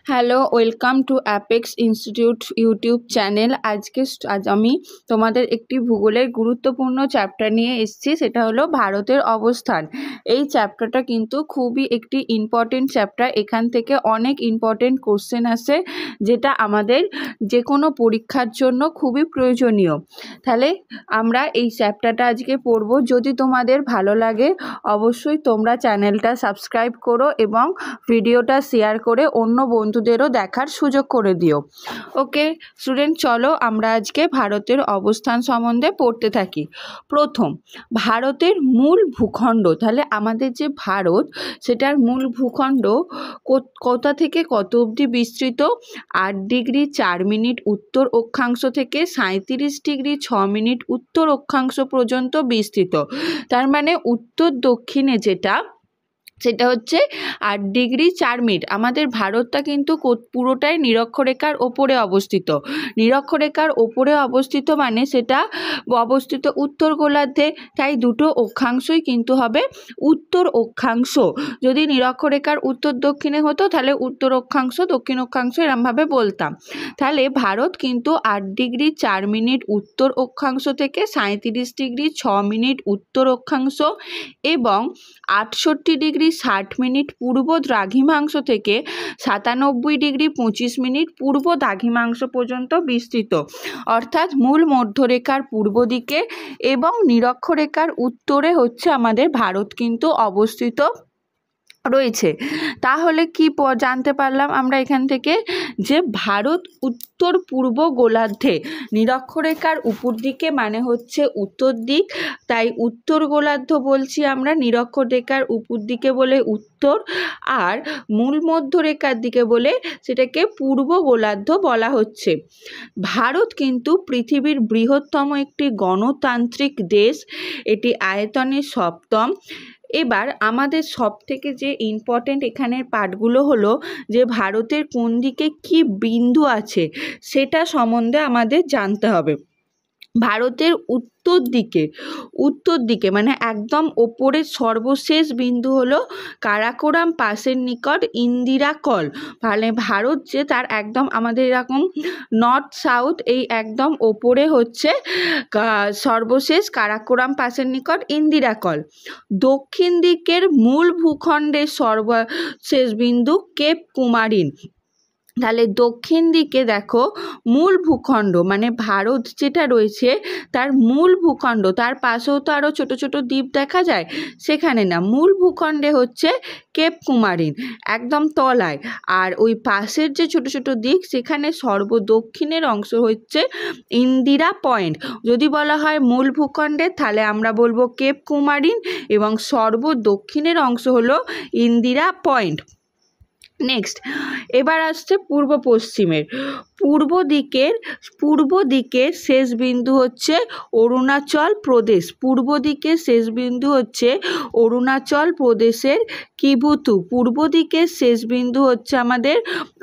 Hello, welcome to apex institute YouTube channel. আজ আমি তোমাদের একটি ভূগোলের গুরুত্বপূর্ণ চ্যাপ্টার নিয়ে এসেছি, সেটা হলো ভারতের অবস্থান। এই চ্যাপ্টারটা কিন্তু খুবই একটি ইম্পর্টেন্ট চ্যাপ্টার। এখান থেকে অনেক ইম্পর্টেন্ট কোশ্চেন আসে, যেটা আমাদের যে কোনো পরীক্ষার জন্য খুবই প্রয়োজনীয়। তাহলে আমরা এই চ্যাপ্টারটা আজকে পড়ব। যদি তোমাদের ভালো লাগে অবশ্যই তোমরা চ্যানেলটা সাবস্ক্রাইব করো এবং ভিডিওটা শেয়ার করে অন্য বন্ধুদেরও দেখার সুযোগ করে দিও। ওকে স্টুডেন্ট, চলো আমরা আজকে ভারতের অবস্থান সম্বন্ধে পড়তে থাকি। প্রথম, ভারতের মূল ভূখণ্ড। তাহলে আমাদের যে ভারত, সেটার মূল ভূখণ্ড কোথা থেকে কত অবধি বিস্তৃত? 8°4' উত্তর অক্ষাংশ থেকে 37°6' উত্তর অক্ষাংশ পর্যন্ত বিস্তৃত। তার মানে উত্তর দক্ষিণে যেটা, সেটা হচ্ছে 8°4'। আমাদের ভারতটা কিন্তু পুরোটাই নিরক্ষরেখার ওপরে অবস্থিত। নিরক্ষরেখার ওপরে অবস্থিত মানে সেটা অবস্থিত উত্তর গোলার্ধে, তাই দুটো অক্ষাংশই কিন্তু হবে উত্তর অক্ষাংশ। যদি নিরক্ষরেখার উত্তর দক্ষিণে হতো তাহলে উত্তর অক্ষাংশ দক্ষিণ অক্ষাংশ এরমভাবে বলতাম। তাহলে ভারত কিন্তু 8°4' উত্তর অক্ষাংশ থেকে 37°6' উত্তর অক্ষাংশ এবং 68°60' পূর্ব দ্রাঘিমাংশ থেকে 97°25' পূর্ব দ্রাঘিমাংশ পর্যন্ত বিস্তৃত। অর্থাৎ মূল মধ্যরেখার পূর্ব দিকে এবং নিরক্ষরেখার উত্তরে হচ্ছে আমাদের ভারত কিন্তু অবস্থিত রয়েছে। তাহলে কি জানতে পারলাম আমরা এখান থেকে, যে ভারত উত্তর পূর্ব গোলার্ধে, নিরক্ষরেখার উপর দিকে মানে হচ্ছে উত্তর দিক, তাই উত্তর গোলার্ধ বলছি আমরা, নিরক্ষরেখার উপর দিকে বলে উত্তর, আর মূল মধ্যরেখার দিকে বলে সেটাকে পূর্ব গোলার্ধ বলা হচ্ছে। ভারত কিন্তু পৃথিবীর বৃহত্তম একটি গণতান্ত্রিক দেশ, এটি আয়তনে সপ্তম। এবার আমাদের সব থেকে যে ইম্পর্টেন্ট এখানের পার্টগুলো হলো, যে ভারতের কোন দিকে কি বিন্দু আছে সেটা সম্বন্ধে আমাদের জানতে হবে। ভারতের উত্তর দিকে মানে একদম ওপরের সর্বশেষ বিন্দু হলো কারাকোরাম পাসের নিকট ইন্দিরা কল। মানে ভারত যে তার একদম আমাদের এরকম নর্থ সাউথ, এই একদম ওপরে হচ্ছে সর্বশেষ কারাকোরাম পাসের নিকট ইন্দিরা কল। দক্ষিণ দিকের মূল ভূখণ্ডের সর্বশেষ বিন্দু কেপ কুমারিন। তাহলে দক্ষিণ দিকে দেখো মূল ভূখণ্ড মানে ভারত যেটা রয়েছে তার মূল ভূখণ্ড, তার পাশেও তো আরও ছোট ছোট দ্বীপ দেখা যায়, সেখানে না, মূল ভূখণ্ডে হচ্ছে কেপ কুমারিন একদম তলায়, আর ওই পাশের যে ছোট ছোট দ্বীপ সেখানে সর্বদক্ষিণের অংশ হচ্ছে ইন্দিরা পয়েন্ট। যদি বলা হয় মূল ভূখণ্ডে তাহলে আমরা বলবো কেপ কুমারিন, এবং সর্বদক্ষিণের অংশ হলো ইন্দিরা পয়েন্ট। নেক্সট, এবার আসছে পূর্ব পশ্চিমের। পূর্ব দিকের শেষ বিন্দু হচ্ছে অরুণাচল প্রদেশ। পূর্ব দিকের শেষ বিন্দু হচ্ছে অরুণাচল প্রদেশের কিবুতু। পূর্ব দিকের শেষ বিন্দু হচ্ছে আমাদের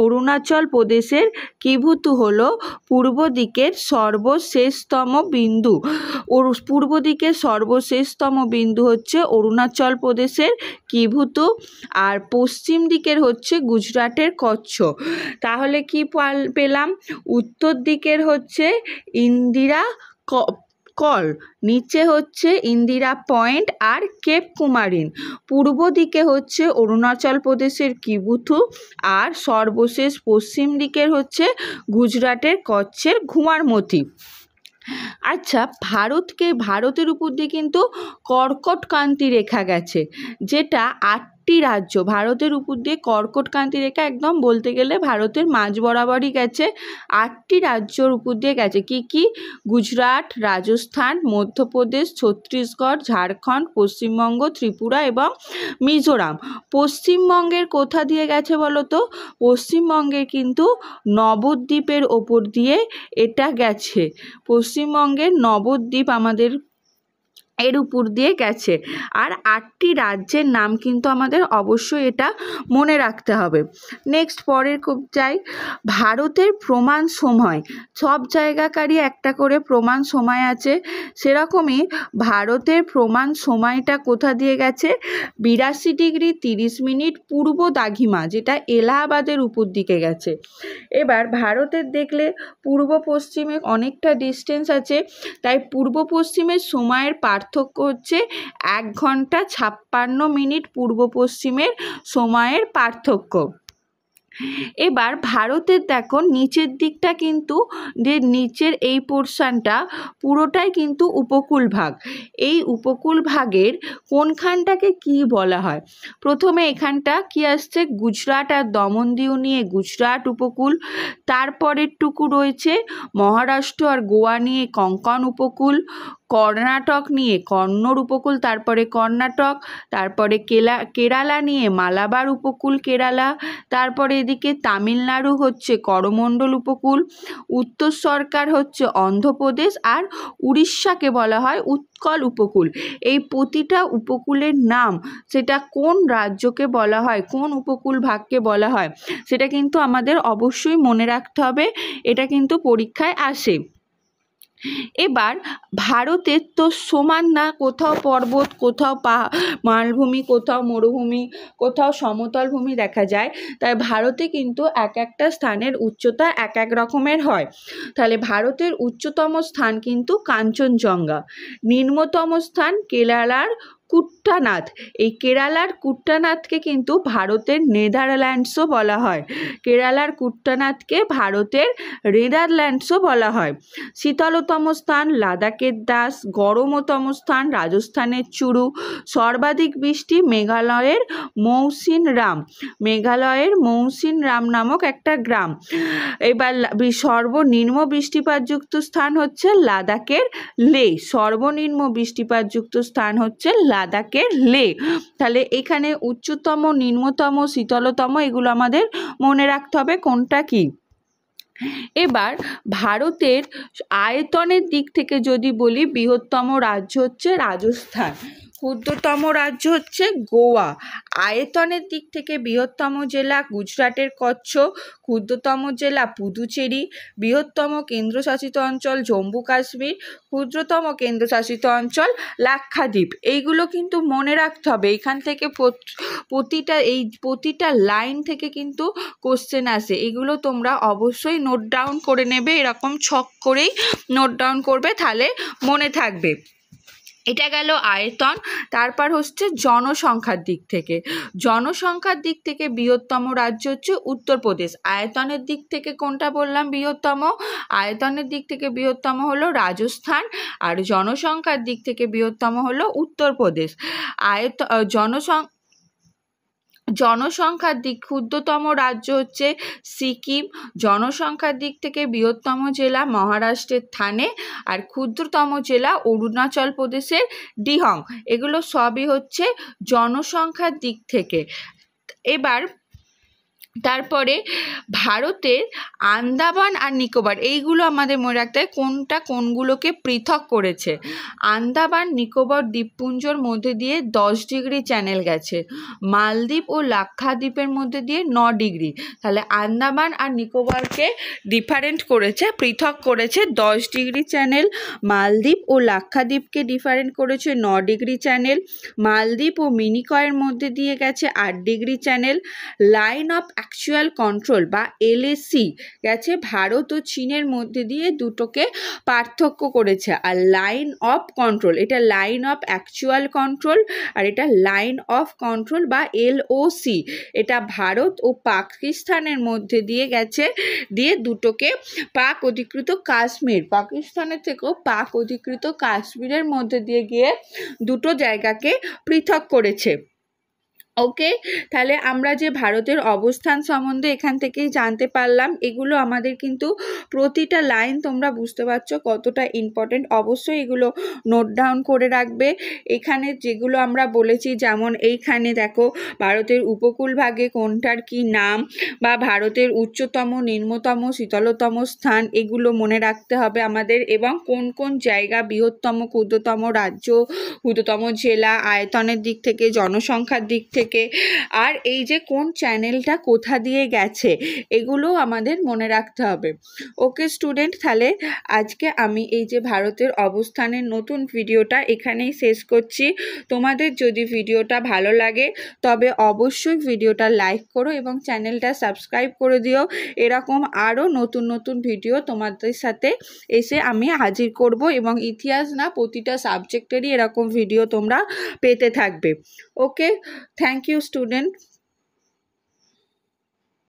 অরুণাচল প্রদেশের কিবুতু হলো পূর্ব দিকের সর্বশেষতম বিন্দু। পূর্ব দিকের সর্বশেষতম বিন্দু হচ্ছে অরুণাচল প্রদেশের কিবুতু, আর পশ্চিম দিকের হচ্ছে গুজরাটের কচ্ছ। তাহলে কি পেলাম? উত্তর দিকের হচ্ছে ইন্দিরা কল, নিচে হচ্ছে ইন্দিরা পয়েন্ট আর কেপ কুমারিন। পূর্ব দিকে হচ্ছে অরুণাচল প্রদেশের কিবুথু, আর সর্বশেষ পশ্চিম দিকের হচ্ছে গুজরাটের কচ্ছের ঘুমারমতি। আচ্ছা, ভারতের উপর দিয়ে কিন্তু কর্কটক্রান্তি রেখা গেছে, যেটা 8টি রাজ্য, ভারতের উপর দিয়ে কর্কটক্রান্তি রেখা একদম বলতে গেলে ভারতের মাঝ বরাবরই গেছে, 8টি রাজ্যর উপর দিয়ে গেছে। কি কি? গুজরাট, রাজস্থান, মধ্যপ্রদেশ, ছত্তিশগড়, ঝাড়খণ্ড, পশ্চিমবঙ্গ, ত্রিপুরা এবং মিজোরাম। পশ্চিমবঙ্গের কোথা দিয়ে গেছে বলো তো? পশ্চিমবঙ্গের কিন্তু নবদ্বীপের ওপর দিয়ে এটা গেছে। পশ্চিমবঙ্গের নবদ্বীপ আমাদের এর উপর দিয়ে গেছে। আর 8টি রাজ্যের নাম কিন্তু আমাদের অবশ্যই এটা মনে রাখতে হবে। নেক্সট পরের যাই, ভারতের প্রমাণ সময়। সব জায়গাকারই একটা করে প্রমাণ সময় আছে, সেরকমই ভারতের প্রমাণ সময়টা কোথা দিয়ে গেছে, 82 ডিগ্রি 30 মিনিট পূর্ব দ্রাঘিমা, যেটা এলাহাবাদের উপর দিকে গেছে। এবার ভারতের দেখলে পূর্ব পশ্চিমে অনেকটা ডিস্টেন্স আছে, তাই পূর্ব পশ্চিমের সময়ের পার্থক্য হচ্ছে 1 ঘন্টা 56 মিনিট পূর্ব পশ্চিমের সময়ের পার্থক্য। এবার ভারতের দেখো নিচের দিকটা কিন্তু, যে নিচের এই পোর্শনটা পুরোটাই কিন্তু উপকূল ভাগ। এই উপকূল ভাগের কোনখানটাকে কি বলা হয়? প্রথমে এখানটা কি আসছে, গুজরাট আর দমনদিউ নিয়ে গুজরাট উপকূল। তারপরের টুকু রয়েছে মহারাষ্ট্র আর গোয়া নিয়ে কোঙ্কণ উপকূল, কর্ণাটক নিয়ে কন্নড় উপকূল, তারপরে কর্ণাটক, তারপরে কেরালা নিয়ে মালাবার উপকূল কেরালা, তারপরে এদিকে তামিলনাড়ু হচ্ছে করমণ্ডল উপকূল, উত্তর সরকার হচ্ছে অন্ধ্রপ্রদেশ, আর উড়িষ্যাকে বলা হয় উৎকল উপকূল। এই প্রতিটা উপকূলের নাম সেটা কোন রাজ্যকে বলা হয়, কোন উপকূল ভাগকে বলা হয়, সেটা কিন্তু আমাদের অবশ্যই মনে রাখতে হবে, এটা কিন্তু পরীক্ষায় আসে। এবার ভারতের তো সমান না, কোথাও পর্বত, কোথাও মালভূমি, কোথাও মরুভূমি, কোথাও সমতল ভূমি দেখা যায়। তাই ভারতে কিন্তু এক একটা স্থানের উচ্চতা এক এক রকমের হয়। তাহলে ভারতের উচ্চতম স্থান কিন্তু কাঞ্চনজঙ্ঘা, নিম্নতম স্থান কেরালার কুট্টানাথ। এই কেরালার কুট্টানাথকে কিন্তু ভারতের নেদারল্যান্ডসও বলা হয়, কেরালার কুট্টানাথকে ভারতের নেদারল্যান্ডসও বলা হয়। শীতলতম স্থান লাদাখের দাস, গরমতম স্থান রাজস্থানের চুরু, সর্বাধিক বৃষ্টি মেঘালয়ের মৌসিনরাম, মেঘালয়ের মৌসিনরাম নামক একটা গ্রাম। এবার সর্বনিম্ন বৃষ্টিপাতযুক্ত স্থান হচ্ছে লাদাখের লে, সর্বনিম্ন বৃষ্টিপাতযুক্ত স্থান হচ্ছে লাদাখের লে। তাহলে এখানে উচ্চতম, নিম্নতম, শীতলতম এগুলো আমাদের মনে রাখতে হবে কোনটা কি। এবার ভারতের আয়তনের দিক থেকে যদি বলি, বৃহত্তম রাজ্য হচ্ছে রাজস্থান, ক্ষুদ্রতম রাজ্য হচ্ছে গোয়া। আয়তনের দিক থেকে বৃহত্তম জেলা গুজরাটের কচ্ছ, ক্ষুদ্রতম জেলা পুদুচেরি, বৃহত্তম কেন্দ্রশাসিত অঞ্চল জম্মু কাশ্মীর, ক্ষুদ্রতম কেন্দ্রশাসিত অঞ্চল লাক্ষাদ্বীপ। এইগুলো কিন্তু মনে রাখতে হবে, এখান থেকে প্রতিটা লাইন থেকে কিন্তু কোশ্চেন আসে, এগুলো তোমরা অবশ্যই নোট ডাউন করে নেবে, এরকম ছক করেই নোট ডাউন করবে, তাহলে মনে থাকবে। এটা গেল আয়তন। তারপর হচ্ছে জনসংখ্যার দিক থেকে, জনসংখ্যার দিক থেকে বৃহত্তম রাজ্য হচ্ছে উত্তরপ্রদেশ। আয়তনের দিক থেকে কোনটা বললাম বৃহত্তম, আয়তনের দিক থেকে বৃহত্তম হলো রাজস্থান, আর জনসংখ্যার দিক থেকে বৃহত্তম হলো উত্তরপ্রদেশ। জনসংখ্যার দিক ক্ষুদ্রতম রাজ্য হচ্ছে সিকিম, জনসংখ্যার দিক থেকে বৃহত্তম জেলা মহারাষ্ট্রের থানে, আর ক্ষুদ্রতম জেলা অরুণাচল প্রদেশের ডিহং। এগুলো সবই হচ্ছে জনসংখ্যার দিক থেকে। এবার তারপরে ভারতের আন্দামান আর নিকোবর, এইগুলো আমাদের মনে রাখতে হয় কোনটা কোনগুলোকে পৃথক করেছে। আন্দামান নিকোবর দ্বীপপুঞ্জর মধ্যে দিয়ে 10 ডিগ্রি চ্যানেল গেছে, মালদ্বীপ ও লাক্ষাদ্বীপের মধ্যে দিয়ে 9 ডিগ্রি। তাহলে আন্দামান আর নিকোবরকে ডিফারেন্ট করেছে, পৃথক করেছে 10 ডিগ্রি চ্যানেল, মালদ্বীপ ও লাক্ষাদ্বীপকে ডিফারেন্ট করেছে 9 ডিগ্রি চ্যানেল, মালদ্বীপ ও মিনিকয়ের মধ্যে দিয়ে গেছে 8 degree channel. Line of actual control বা এলএসি গেছে ভারত ও চীনের মধ্যে দিয়ে, দুটোকে পার্থক্য করেছে। আর লাইন অফ কন্ট্রোল, এটা লাইন অফ অ্যাকচুয়াল কন্ট্রোল, আর এটা লাইন অফ কন্ট্রোল বা এলওসি, এটা ভারত ও পাকিস্তানের মধ্যে দিয়ে গেছে, দিয়ে দুটোকে পাক অধিকৃত কাশ্মীর, পাকিস্তানের থেকেও পাক অধিকৃত কাশ্মীরের মধ্যে দিয়ে গিয়ে দুটো জায়গাকে পৃথক করেছে। ওকে, তাহলে আমরা যে ভারতের অবস্থান সম্বন্ধে এখান থেকেই জানতে পারলাম। এগুলো আমাদের কিন্তু প্রতিটা লাইন তোমরা বুঝতে পারছো কতটা ইম্পর্টেন্ট, অবশ্যই এগুলো নোট ডাউন করে রাখবে। এখানে যেগুলো আমরা বলেছি, যেমন এইখানে দেখো ভারতের উপকূলভাগে কোনটার কি নাম, বা ভারতের উচ্চতম, নিম্নতম, শীতলতম স্থান, এগুলো মনে রাখতে হবে আমাদের। এবং কোন কোন জায়গা বৃহত্তম, ক্ষুদ্রতম রাজ্য, ক্ষুদ্রতম জেলা, আয়তনের দিক থেকে, জনসংখ্যার দিক থেকে, আর এই যে কোন চ্যানেলটা কোথা দিয়ে গেছে, এগুলো আমাদের মনে রাখতে হবে। ওকে স্টুডেন্ট, তাহলে আজকে আমি এই যে ভারতের অবস্থানের নতুন ভিডিওটা এখানেই শেষ করছি। তোমাদের যদি ভিডিওটা ভালো লাগে তবে অবশ্যই ভিডিওটা লাইক করো এবং চ্যানেলটা সাবস্ক্রাইব করে দিও। এরকম আরও নতুন নতুন ভিডিও তোমাদের সাথে এসে আমি হাজির করব, এবং ইতিহাস না, প্রতিটা সাবজেক্টেরই এরকম ভিডিও তোমরা পেতে থাকবে। ওকে, থ্যাংক ইউ স্টুডেন্ট।